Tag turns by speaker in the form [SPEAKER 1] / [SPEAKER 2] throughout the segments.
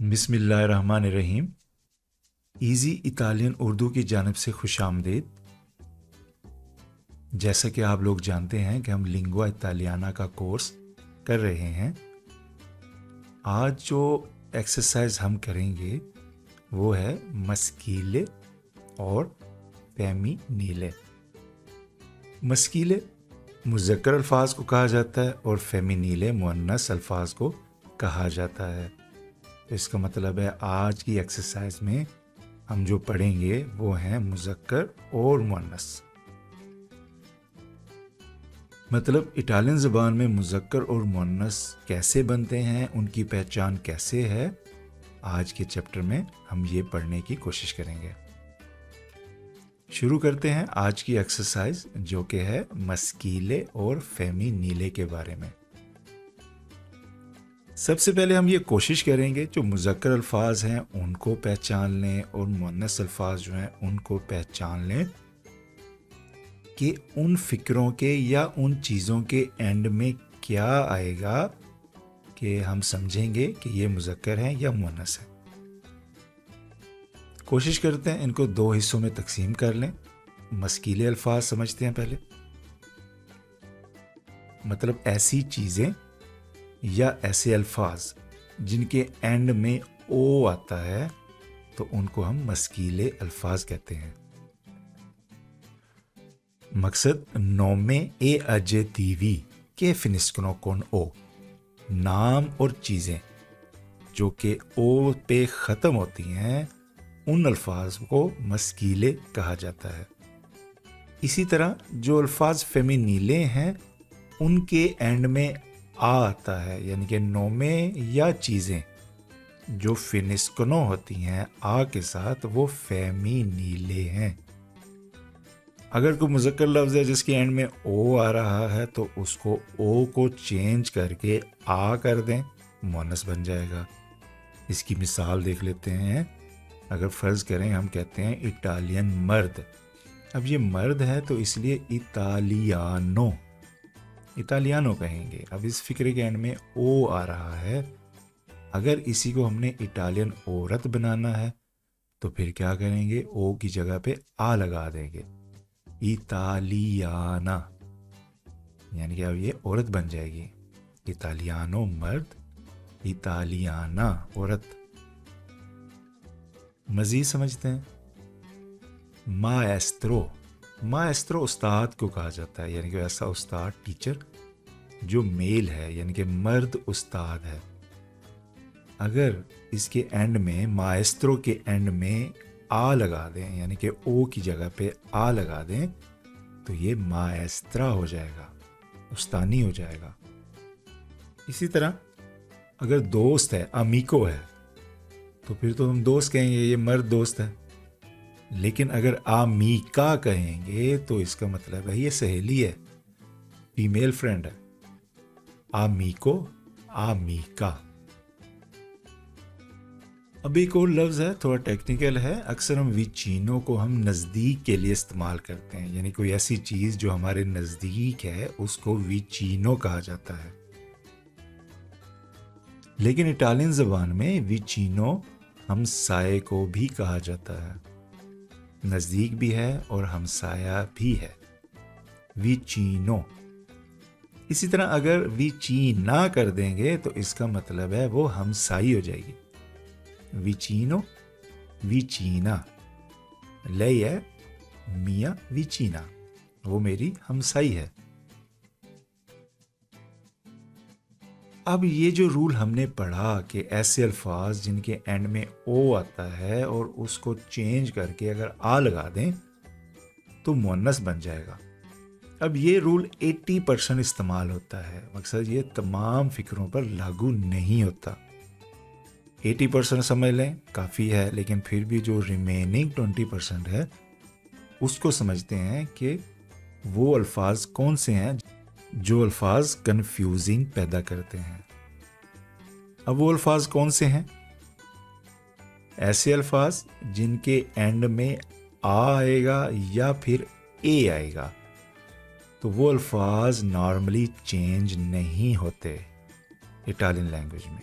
[SPEAKER 1] बिस्मिल्लाहिर्रहमानिर्रहीम। Easy Italian Urdu की जानिब से खुश आमदीद। जैसा कि आप लोग जानते हैं कि हम लिंगुआ इतालियाना का कोर्स कर रहे हैं। आज जो एक्सरसाइज हम करेंगे वो है मस्कीले और फेमिनीले। मस्कीले मुज़क्कर अल्फाज को कहा जाता है और फेमिनीले मुअन्नस अल्फाज को कहा जाता है। तो इसका मतलब है आज की एक्सरसाइज में हम जो पढ़ेंगे वो हैं मुज़क्कर और मुअन्नस। मतलब इटालियन ज़बान में मुज़क्कर और मुअन्नस कैसे बनते हैं, उनकी पहचान कैसे है, आज के चैप्टर में हम ये पढ़ने की कोशिश करेंगे। शुरू करते हैं आज की एक्सरसाइज जो कि है मस्कीले और फेमिनीले के बारे में। सबसे पहले हम ये कोशिश करेंगे जो मुज़क्कर अल्फाज हैं उनको पहचान लें और मुअन्नस अल्फाज जो हैं उनको पहचान लें कि उन फ़िक्रों के या उन चीज़ों के एंड में क्या आएगा कि हम समझेंगे कि ये मुज़क्कर हैं या मुअन्नस हैं। कोशिश करते हैं इनको दो हिस्सों में तकसीम कर लें। मस्कीले अल्फाज समझते हैं पहले, मतलब ऐसी चीज़ें या ऐसे अल्फाज जिनके एंड में ओ आता है तो उनको हम मस्कीले अल्फाज कहते हैं। मकसद नोमे ए अजेटिवी के फिनिस्कनो कौन ओ, नाम और चीज़ें जो कि ओ पे ख़त्म होती हैं उन अल्फाज को मस्कीले कहा जाता है। इसी तरह जो अल्फाज फेमिनीले हैं उनके एंड में आ आता है, यानी कि नोमे या चीज़ें जो फिनिस्कनो होती हैं आ के साथ वो फेमिनीले हैं। अगर कोई मुज़क्कर लफ्ज़ है जिसके एंड में ओ आ रहा है तो उसको ओ को चेंज करके आ कर दें, मुअन्नस बन जाएगा। इसकी मिसाल देख लेते हैं। अगर फ़र्ज़ करें हम कहते हैं इटालियन मर्द, अब ये मर्द है तो इसलिए इटालियानो कहेंगे। अब इस फिक्रे के एंड में ओ आ रहा है, अगर इसी को हमने इटालियन औरत बनाना है तो फिर क्या करेंगे, ओ की जगह पे आ लगा देंगे, इतालियाना, यानी कि अब ये औरत बन जाएगी। इतालियानो मर्द, इतालियाना औरत। मज़ीद समझते हैं। माएस्ट्रो उस्ताद को कहा जाता है, यानी कि ऐसा उस्ताद टीचर जो मेल है, यानी कि मर्द उस्ताद है। अगर इसके एंड में माएस्ट्रो के एंड में आ लगा दें, यानी कि ओ की जगह पे आ लगा दें तो ये माएस्ट्रा हो जाएगा, उस्तानी हो जाएगा। इसी तरह अगर दोस्त है, अमीको है, तो फिर तो हम दोस्त कहेंगे, ये मर्द दोस्त है। लेकिन अगर आमीका कहेंगे तो इसका मतलब है ये सहेली है, फीमेल फ्रेंड है। आमीको, आमीका। अब एक और लफ्ज़ है, थोड़ा टेक्निकल है। अक्सर हम विचिनो को हम नज़दीक के लिए इस्तेमाल करते हैं, यानी कोई ऐसी चीज़ जो हमारे नज़दीक है उसको विचिनो कहा जाता है। लेकिन इटालियन ज़बान में विचिनो हमसाये को भी कहा जाता है, नज़दीक भी है और हमसाया भी है, विचिनो। इसी तरह अगर विचीना कर देंगे तो इसका मतलब है वो हमसाई हो जाएगी। विचिनो, विचीना, लई है मिया विचीना, वो मेरी हमसाई है। अब ये जो रूल हमने पढ़ा कि ऐसे अल्फाज जिनके एंड में ओ आता है और उसको चेंज करके अगर आ लगा दें तो मुअन्नस बन जाएगा। अब ये रूल 80% इस्तेमाल होता है, मकसद ये तमाम फिक्रों पर लागू नहीं होता। 80% समझ लें काफ़ी है, लेकिन फिर भी जो रिमेनिंग 20% है उसको समझते हैं कि वो अल्फाज कौन से हैं जो अल्फाज कंफ्यूजिंग पैदा करते हैं। अब वो अल्फाज कौन से हैं? ऐसे अल्फाज जिनके एंड में आ आएगा या फिर ए आएगा, तो वो अल्फाज नॉर्मली चेंज नहीं होते इटालियन लैंग्वेज में।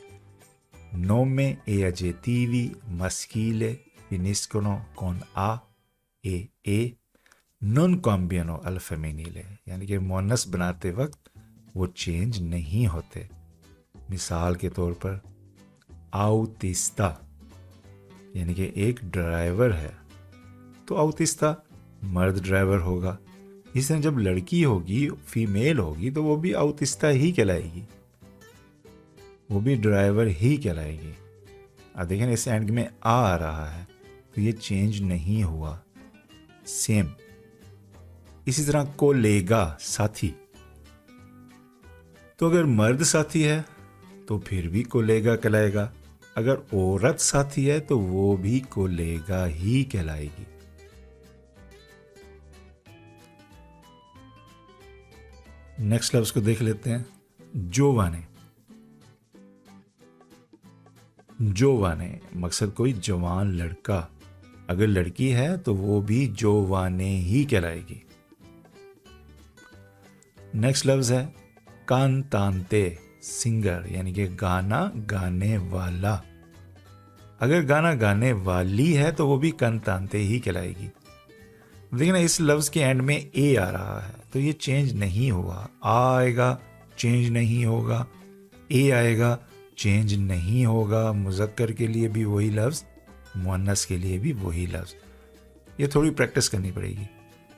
[SPEAKER 1] nome e aggettivi maschile finiscono con a e non cambiano al femminile, यानी कि मुअन्नस बनाते वक्त वो चेंज नहीं होते। मिसाल के तौर पर आउटिस्ता यानी कि एक ड्राइवर है तो आउटिस्ता मर्द ड्राइवर होगा। इस तरह जब लड़की होगी, फीमेल होगी, तो वो भी आउटिस्ता ही कहलाएगी, वो भी ड्राइवर ही कहलाएगी। अब देखें इस एंड में आ रहा है तो ये चेंज नहीं हुआ, सेम। इसी तरह कोलेगा साथी, तो अगर मर्द साथी है तो फिर भी कोलेगा कहलाएगा, अगर औरत साथी है तो वो भी कोलेगा ही कहलाएगी। नेक्स्ट लफ्ज को देख लेते हैं, जोवाने। जोवाने मकसद कोई जवान लड़का, अगर लड़की है तो वो भी जोवाने ही कहलाएगी। नेक्स्ट लफ्ज है कांतांते, सिंगर यानी कि गाना गाने वाला। अगर गाना गाने वाली है तो वो भी कांतांते ही कहलाएगी। देखना इस लफ्ज के एंड में ए आ रहा है तो ये चेंज नहीं हुआ, आ आएगा चेंज नहीं होगा, ए आएगा चेंज नहीं होगा। मुज़क्कर के लिए भी वही लफ्ज, मुअन्नस के लिए भी वही लफ्ज। ये थोड़ी प्रैक्टिस करनी पड़ेगी।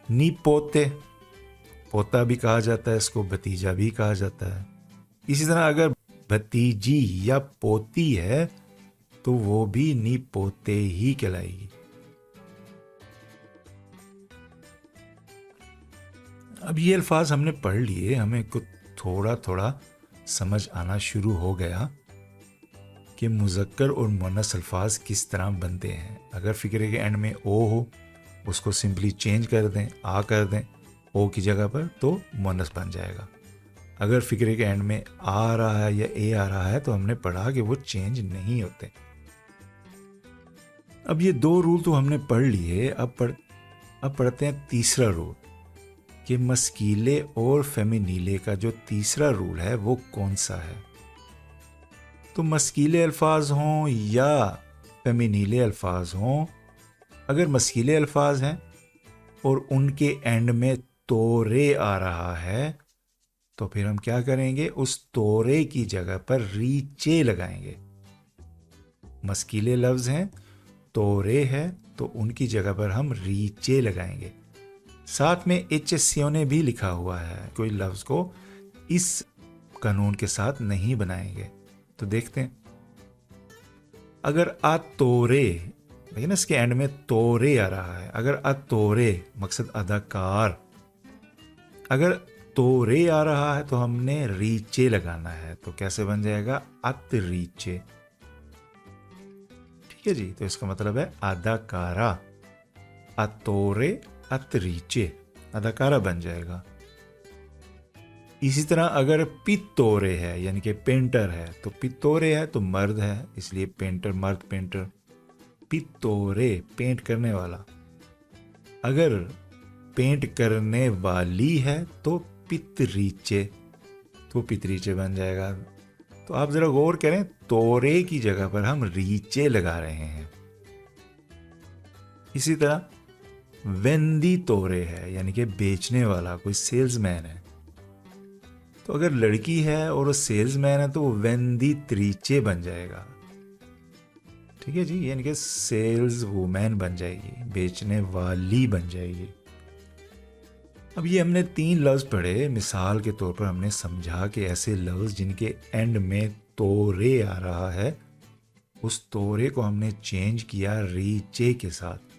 [SPEAKER 1] नी पोते, पोता भी कहा जाता है, इसको भतीजा भी कहा जाता है। इसी तरह अगर भतीजी या पोती है तो वो भी नी पोते ही कहलाएगी। अब ये अल्फाज हमने पढ़ लिए, हमें कुछ थोड़ा थोड़ा समझ आना शुरू हो गया कि मुज़क्कर और मुअन्नस अल्फाज किस तरह बनते हैं। अगर फ़िक्रे के एंड में ओ हो उसको सिंपली चेंज कर दें, आ कर दें ओ की जगह पर, तो मुअन्नस बन जाएगा। अगर फ़िक्रे के एंड में आ रहा है या ए आ रहा है तो हमने पढ़ा कि वो चेंज नहीं होते। अब ये दो रूल तो हमने पढ़ लिए, अब पढ़ते हैं तीसरा रूल कि मस्कीले और फेमिनीले का जो तीसरा रूल है वो कौन सा है। तो मस्कीले अल्फाज हों या फेमिनीले अल्फाज हों, अगर मस्कीले अल्फाज हैं और उनके एंड में तोरे आ रहा है तो फिर हम क्या करेंगे, उस तोरे की जगह पर रीचे लगाएंगे। मस्कीले लफ्ज हैं, तोरे है तो उनकी जगह पर हम रीचे लगाएंगे। साथ में एचएससीओ भी लिखा हुआ है, कोई लफ्ज को इस कानून के साथ नहीं बनाएंगे। तो देखते हैं, अगर आ तोरे, देखिए ना इसके एंड में तोरे आ रहा है, अगर आ तोरे मकसद अदाकार, अगर तोरे आ रहा है तो हमने रीचे लगाना है, तो कैसे बन जाएगा, अत रीचे। ठीक है जी, तो इसका मतलब है अदाकारा, अतोरे अतरीचे, अदाकारा बन जाएगा। इसी तरह अगर पितोरे है यानी कि पेंटर है, तो पितोरे है तो मर्द है, इसलिए पेंटर मर्द पेंटर। पितोरे पेंट करने वाला, अगर पेंट करने वाली है तो पितरीचे, तो पितरीचे बन जाएगा। तो आप जरा गौर करें, तोरे की जगह पर हम रीचे लगा रहे हैं। इसी तरह वेंदी तोरे है यानी कि बेचने वाला, कोई सेल्समैन है, तो अगर लड़की है और वो सेल्समैन है तो वो वेंदी त्रीचे बन जाएगा। ठीक है जी, यानी कि सेल्स वुमेन बन जाएगी, बेचने वाली बन जाएगी। अब ये हमने 3 लफ्ज पढ़े, मिसाल के तौर पर हमने समझा कि ऐसे लफ्ज जिनके एंड में तोरे आ रहा है, उस तोरे को हमने चेंज किया रीचे के साथ।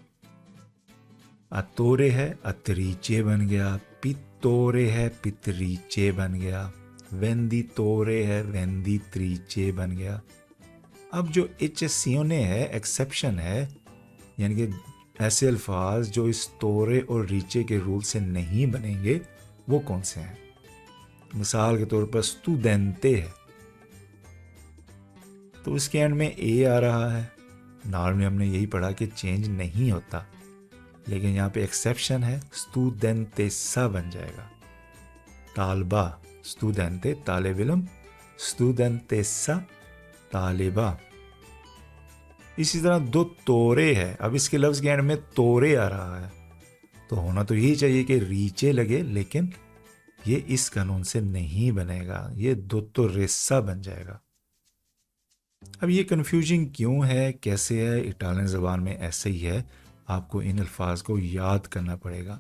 [SPEAKER 1] अतोरे है अतरीचे बन गया, पितोरे है पितरीचे बन गया, वेंदी तोरे है वेंदी त्रीचे बन गया। अब जो एचएससीओने है, एक्सेप्शन है, यानी कि ऐसे अल्फाज जो इस तोरे और रीचे के रूल से नहीं बनेंगे, वो कौन से हैं। मिसाल के तौर पर स्टूडेंटे है तो इसके एंड में ए आ रहा है, नॉर्मली हमने यही पढ़ा कि चेंज नहीं होता, लेकिन यहाँ पे एक्सेप्शन है, स्टूडेंटेसा बन जाएगा। तालबा स्टूडेंटे तालेब इल्म, स्टूडेंटेसा तालिबा। इसी तरह दो तोरे है, अब इसके लफ्ज़ के एंड में तोरे आ रहा है तो होना तो यही चाहिए कि रीचे लगे, लेकिन ये इस कानून से नहीं बनेगा, ये दो तो रेसा बन जाएगा। अब ये कन्फ्यूजिंग क्यों है, कैसे है? इटालियन ज़बान में ऐसे ही है, आपको इन अल्फाज को याद करना पड़ेगा।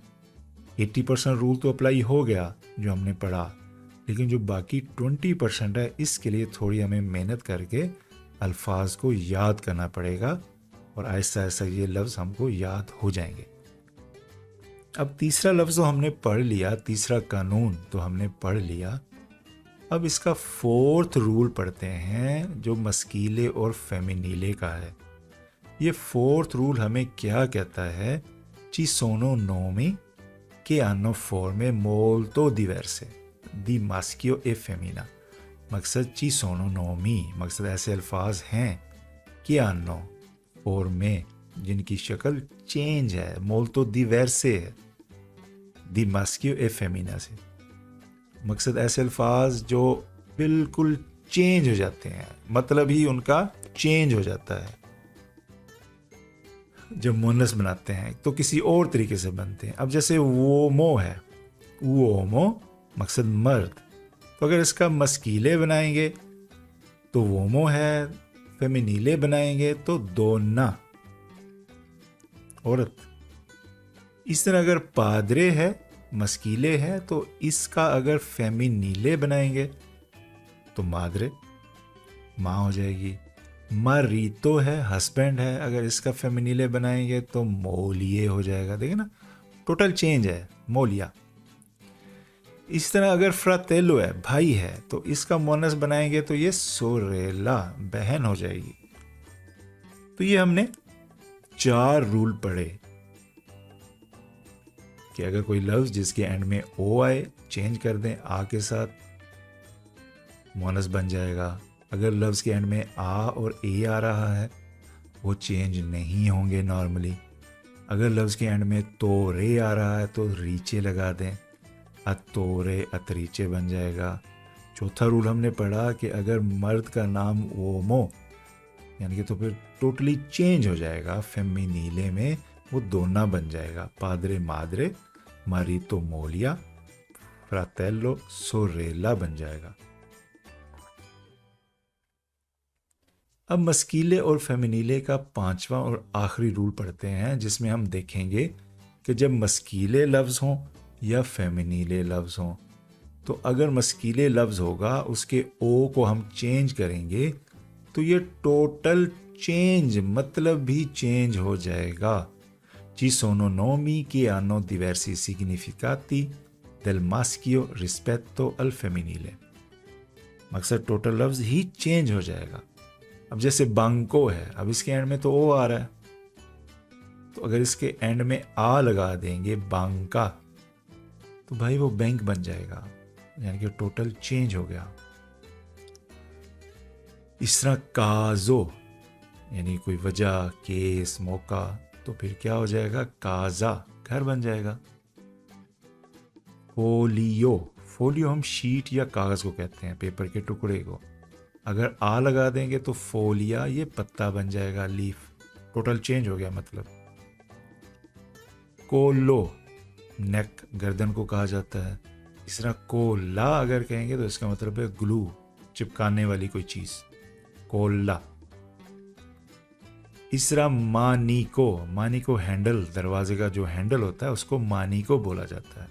[SPEAKER 1] 80% रूल तो अप्लाई हो गया जो हमने पढ़ा, लेकिन जो बाकी 20% है इसके लिए थोड़ी हमें मेहनत करके अल्फाज को याद करना पड़ेगा और आहिस्ता आहिस्ता ये लफ्ज़ हमको याद हो जाएंगे। अब तीसरा लफ्ज़ तो हमने पढ़ लिया, तीसरा कानून तो हमने पढ़ लिया। अब इसका फोर्थ रूल पढ़ते हैं जो मस्कीले और फेमिनीले का है। ये फोर्थ रूल हमें क्या कहता है? ची सोनो Nomi che hanno forme molto diverse di maschio e femmina। मकसद ची सोनो नोमी, मकसद ऐसे अल्फाज हैं कि hanno forme जिनकी शक्ल चेंज है, molto diverse है, di maschio e femmina से। मकसद ऐसे अल्फाज जो बिल्कुल चेंज हो जाते हैं, मतलब ही उनका चेंज हो जाता है। जब मुन्नस बनाते हैं तो किसी और तरीके से बनते हैं। अब जैसे वोमो है, वोमो मकसद मर्द, तो अगर इसका मस्कीले बनाएंगे तो वोमो है, फेमिनीले बनाएंगे तो दोना औरत। इस तरह अगर पादरे है, मस्कीले है, तो इसका अगर फेमिनीले बनाएंगे तो मादरे, माँ हो जाएगी। मारीतो है, हस्बैंड है, अगर इसका फेमिनीले बनाएंगे तो मोलिए हो जाएगा। देखिए ना, टोटल चेंज है, मोलिया। इस तरह अगर फ्रातेलो है, भाई है, तो इसका मोनस बनाएंगे तो ये सोरेला, बहन हो जाएगी। तो ये हमने 4 रूल पढ़े कि अगर कोई लफ्ज जिसके एंड में ओ आए चेंज कर दें आ के साथ, मोनस बन जाएगा। अगर लफ्ज के एंड में आ और ए आ रहा है वो चेंज नहीं होंगे नॉर्मली। अगर लफ्ज के एंड में तोरे आ रहा है तो रीचे लगा दें, अतोरे अतरीचे बन जाएगा। चौथा रूल हमने पढ़ा कि अगर मर्द का नाम ओमो यानी कि तो फिर टोटली चेंज हो जाएगा, फेमिनीले में वो दोना बन जाएगा, पादरे मादरे, मारीतो मोलिया, फ्रातेलो सोरेला बन जाएगा। अब मस्कीले और फेमिनीले का 5वां और आखिरी रूल पढ़ते हैं, जिसमें हम देखेंगे कि जब मस्कीले लफ्ज़ हों या फेमिनीले लफ्ज़ हों, तो अगर मस्कीले लफ्ज़ होगा उसके ओ को हम चेंज करेंगे तो ये टोटल चेंज, मतलब भी चेंज हो जाएगा। Ci sono nomi che hanno diversi significati del maschio rispetto al femminile। मकसद टोटल लफ्ज़ ही चेंज हो जाएगा। अब जैसे बांको है, अब इसके एंड में तो ओ आ रहा है, तो अगर इसके एंड में आ लगा देंगे बांका, तो भाई वो बैंक बन जाएगा, यानी कि टोटल चेंज हो गया। इस तरह काजो यानी कोई वजह, केस, मौका, तो फिर क्या हो जाएगा? काजा, घर बन जाएगा। फोलियो, फोलियो हम शीट या कागज़ को कहते हैं, पेपर के टुकड़े को। अगर आ लगा देंगे तो फोलिया, ये पत्ता बन जाएगा, लीफ, टोटल चेंज हो गया मतलब। कोलो, नेक, गर्दन को कहा जाता है। इस तरह कोला अगर कहेंगे तो इसका मतलब है ग्लू, चिपकाने वाली कोई चीज़, कोला। इस तरह मानीको, मानीको हैंडल, दरवाजे का जो हैंडल होता है उसको मानीको बोला जाता है।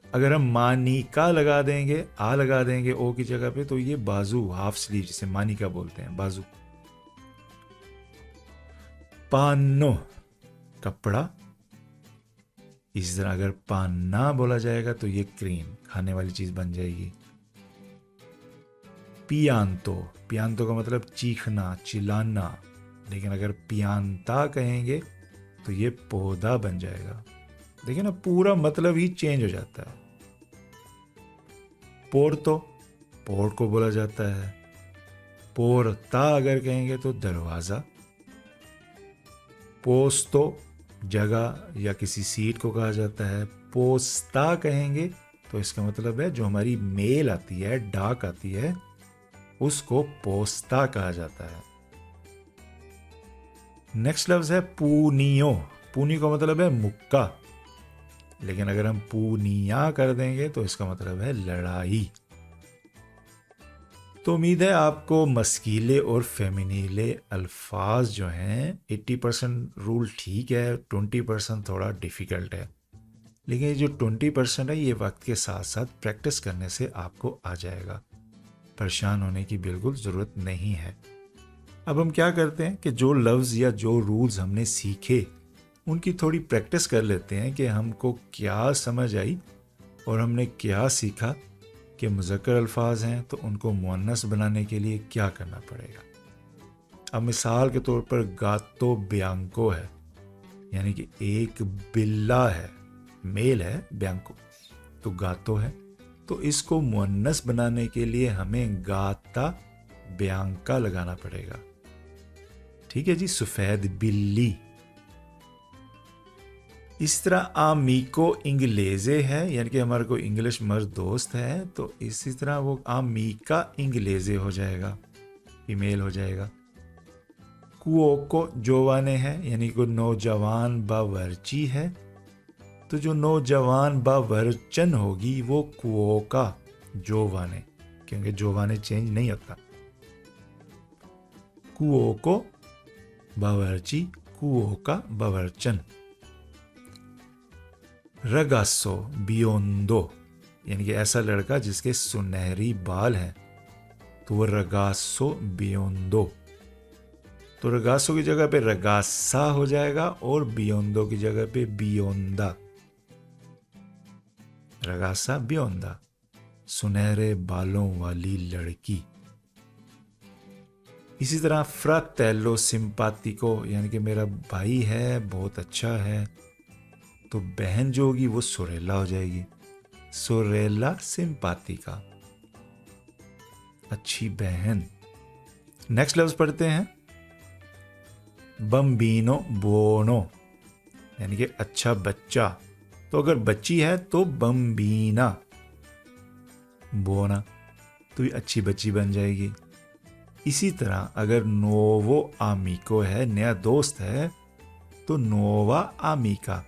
[SPEAKER 1] अगर हम मानीका लगा देंगे, आ लगा देंगे ओ की जगह पे, तो ये बाजू, हाफ स्लीव, जिसे मानीका बोलते हैं, बाजू। पानो, कपड़ा। इस तरह अगर पाना बोला जाएगा तो ये क्रीम, खाने वाली चीज बन जाएगी। पियांतो, पियांतो का मतलब चीखना, चिल्लाना, लेकिन अगर पियांता कहेंगे तो ये पौधा बन जाएगा। देखिए ना, पूरा मतलब ही चेंज हो जाता है। पोर्तो, पोर्ट को बोला जाता है। पोर्ता अगर कहेंगे तो दरवाजा। पोस्तो, जगह या किसी सीट को कहा जाता है। पोस्ता कहेंगे तो इसका मतलब है जो हमारी मेल आती है, डाक आती है, उसको पोस्ता कहा जाता है। नेक्स्ट लफ्ज है पूनियो। पूनी का मतलब है मुक्का, लेकिन अगर हम पूनिया कर देंगे तो इसका मतलब है लड़ाई। तो उम्मीद है आपको मस्कीले और फेमिनीले अल्फाज जो हैं 80% रूल ठीक है, 20% थोड़ा डिफ़िकल्ट है, लेकिन ये जो 20% है ये वक्त के साथ साथ प्रैक्टिस करने से आपको आ जाएगा। परेशान होने की बिल्कुल ज़रूरत नहीं है। अब हम क्या करते हैं कि जो लफ्ज़ या जो रूल्स हमने सीखे उनकी थोड़ी प्रैक्टिस कर लेते हैं कि हमको क्या समझ आई और हमने क्या सीखा कि मुज़क्कर अल्फाज हैं तो उनको मुअन्नस बनाने के लिए क्या करना पड़ेगा। अब मिसाल के तौर पर गातो ब्यांको है, यानी कि एक बिल्ला है, मेल है, ब्यांको तो गातो है, तो इसको मुअन्नस बनाने के लिए हमें गाता ब्यांका लगाना पड़ेगा। ठीक है जी, सफ़ेद बिल्ली। इस तरह आमीको इंग्लेज़े है, यानी कि हमारा कोई इंग्लिश मर्द दोस्त है, तो इसी तरह वो आमीका इंग्लेज़े हो जाएगा, फीमेल हो जाएगा। कुओको जोवाने है, यानी कोई नौजवान बावर्ची है, तो जो नौजवान बावर्चन होगी वो कुओका जोवाने, क्योंकि जोवाने चेंज नहीं होता। कुओको बावर्ची, कुओका बावर्चन। रगासो बियोंदो, यानी कि ऐसा लड़का जिसके सुनहरी बाल हैं, तो वो रगासो बियोंदो। तो रगासो की जगह पे रगासा हो जाएगा और बियोंदो की जगह पे बियोंदा। रगासा बियोंदा, सुनहरे बालों वाली लड़की। इसी तरह फ्रातेलो सिंपातिको, यानी कि मेरा भाई है, बहुत अच्छा है, तो बहन जो होगी वो सोरेला हो जाएगी, सोरेला सिंपातिका, अच्छी बहन। नेक्स्ट लफ्ज पढ़ते हैं बम्बीनो बोनो, यानी कि अच्छा बच्चा। तो अगर बच्ची है तो बम्बीना, बोना तो ये अच्छी बच्ची बन जाएगी। इसी तरह अगर नोवो आमिको है, नया दोस्त है, तो नोवा आमिका,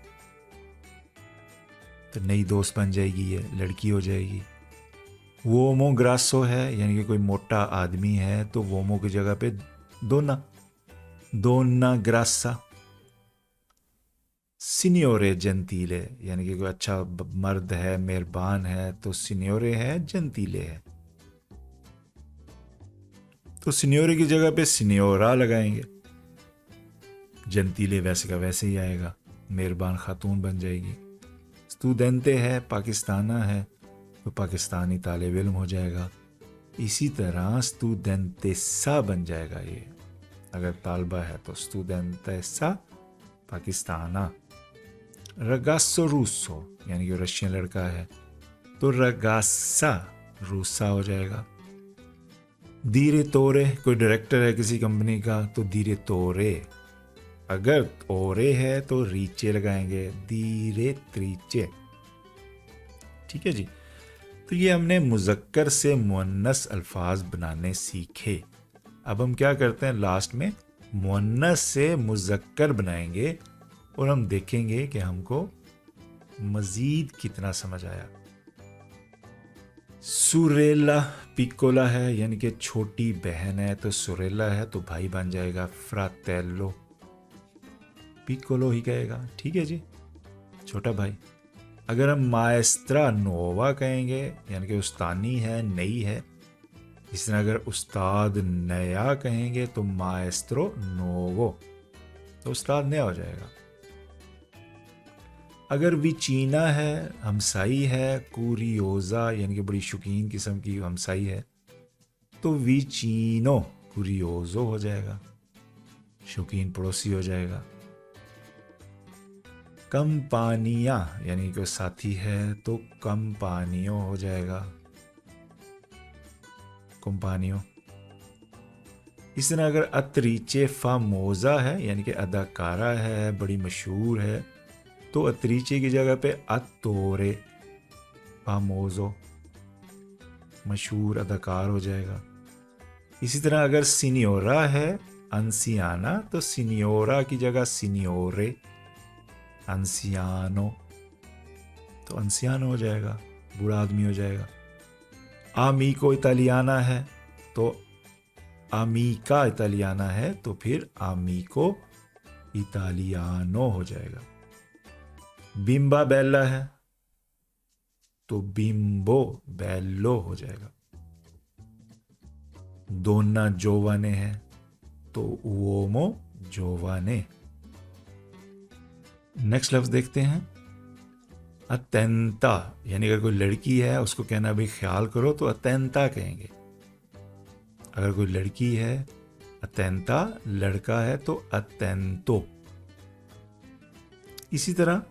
[SPEAKER 1] तो नई दोस्त बन जाएगी, ये लड़की हो जाएगी। वोमो ग्रासो है, यानी कि कोई मोटा आदमी है, तो वोमो की जगह पे दोना, दोना ग्रासा। सिनियोरे जेंतीले, यानी कि कोई अच्छा मर्द है, मेहरबान है, तो सिनियोरे है, जेंतीले है, तो सिनियोरे की जगह पे सिनियोरा लगाएंगे। जेंतीले वैसे का वैसे ही आएगा, मेहरबान खातून बन जाएगी। स्टूडेंटे है, पाकिस्ताना है, तो पाकिस्तानी तालिब इल्म हो जाएगा। इसी तरह स्टूडेंटेसा बन जाएगा ये, अगर तालबा है तो स्टूडेंटेसा पाकिस्ताना। रगासो रूसो, यानी कि रशियन लड़का है, तो रगासा रूसा हो जाएगा। धीरे तोरे, कोई डायरेक्टर है किसी कंपनी का, तो धीरे तोरे। अगर ओरे है तो रीचे लगाएंगे, धीरे त्रीचे। ठीक है जी, तो ये हमने मुज़क्कर से मुअन्नस अल्फाज बनाने सीखे। अब हम क्या करते हैं, लास्ट में मुअन्नस से मुज़क्कर बनाएंगे और हम देखेंगे कि हमको मज़ीद कितना समझ आया। सुरेला पिकोला है, यानी कि छोटी बहन है, तो सुरेला है तो भाई बन जाएगा फ्रातेलो, पिकोलो ही कहेगा। ठीक है जी, छोटा भाई। अगर हम माएस्त्रा नोवा कहेंगे, यानी कि उस्तानी है, नई है, इस तरह अगर उस्ताद नया कहेंगे तो माएस्त्रो नोवो, तो उस्ताद नया हो जाएगा। अगर विचीना है, हमसाई है, कुरियोजा, यानी कि बड़ी शौकीन किस्म की हमसाई है, तो विचीनो कुरियोजो हो जाएगा, शौकीन पड़ोसी हो जाएगा। कंपानिया, यानी कि साथी है, तो कंपानियों हो जाएगा, कंपानियों। इस तरह अगर अत्रीचे फामोजा है, यानी कि अदाकारा है, बड़ी मशहूर है, तो अत्रीचे की जगह पे अतोरे फामोजो, मशहूर अदाकार हो जाएगा। इसी तरह अगर सीनियोरा है अंसियाना, तो सीनियोरा की जगह सीनियोरे, अंसियानो, तो अंसियानो हो जाएगा, बूढ़ा आदमी हो जाएगा। आमीको इटालियाना है तो आमीका इटालियाना है, तो फिर आमीको इटालियानो हो जाएगा। बिम्बा बेल्ला है तो बिम्बो बेल्लो हो जाएगा। दोना जोवाने है तो उओमो जोवाने। नेक्स्ट लफ्ज देखते हैं, अटेंता, यानी अगर कोई लड़की है उसको कहना भाई ख्याल करो तो अटेंता कहेंगे। अगर कोई लड़की है अटेंता, लड़का है तो अटेंतो। इसी तरह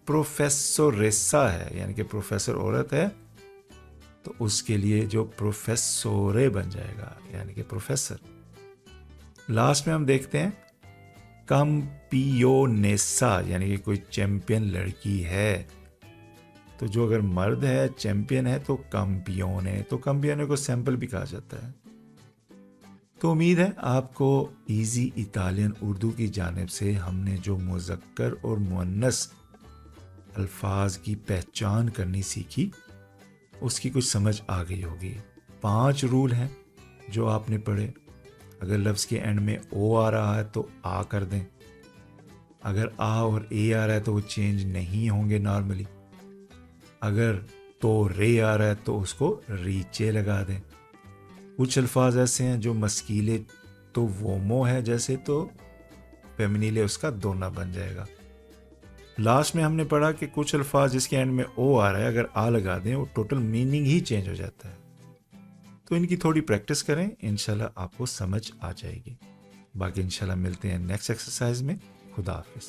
[SPEAKER 1] प्रोफेसोरेसा है, यानी कि प्रोफेसर औरत है तो उसके लिए जो प्रोफेसोरे बन जाएगा, यानी कि प्रोफेसर। लास्ट में हम देखते हैं कैंपियोनेसा, यानी कि कोई चैंपियन लड़की है, तो जो अगर मर्द है चैंपियन है तो कैंपियोने, तो कैंपियोने को सैंपल भी कहा जाता है। तो उम्मीद है आपको इजी इटालियन उर्दू की जानिब से हमने जो मुज़क्कर और मुअन्नस अल्फाज की पहचान करनी सीखी उसकी कुछ समझ आ गई होगी। 5 रूल हैं जो आपने पढ़े। अगर लफ्ज़ के एंड में ओ आ रहा है तो आ कर दें, अगर आ और ए आ रहा है तो वो चेंज नहीं होंगे नॉर्मली, अगर तो रे आ रहा है तो उसको रीचे लगा दें। कुछ अल्फाज ऐसे हैं जो मस्कीले तो वोमो है जैसे, तो फेमिनीले उसका दोना बन जाएगा। लास्ट में हमने पढ़ा कि कुछ अल्फाज जिसके एंड में ओ आ रहा है अगर आ लगा दें वो टोटल मीनिंग ही चेंज हो जाता है। तो इनकी थोड़ी प्रैक्टिस करें, इंशाल्लाह आपको समझ आ जाएगी। बाकी इंशाल्लाह मिलते हैं नेक्स्ट एक्सरसाइज में। खुदा हाफिज़।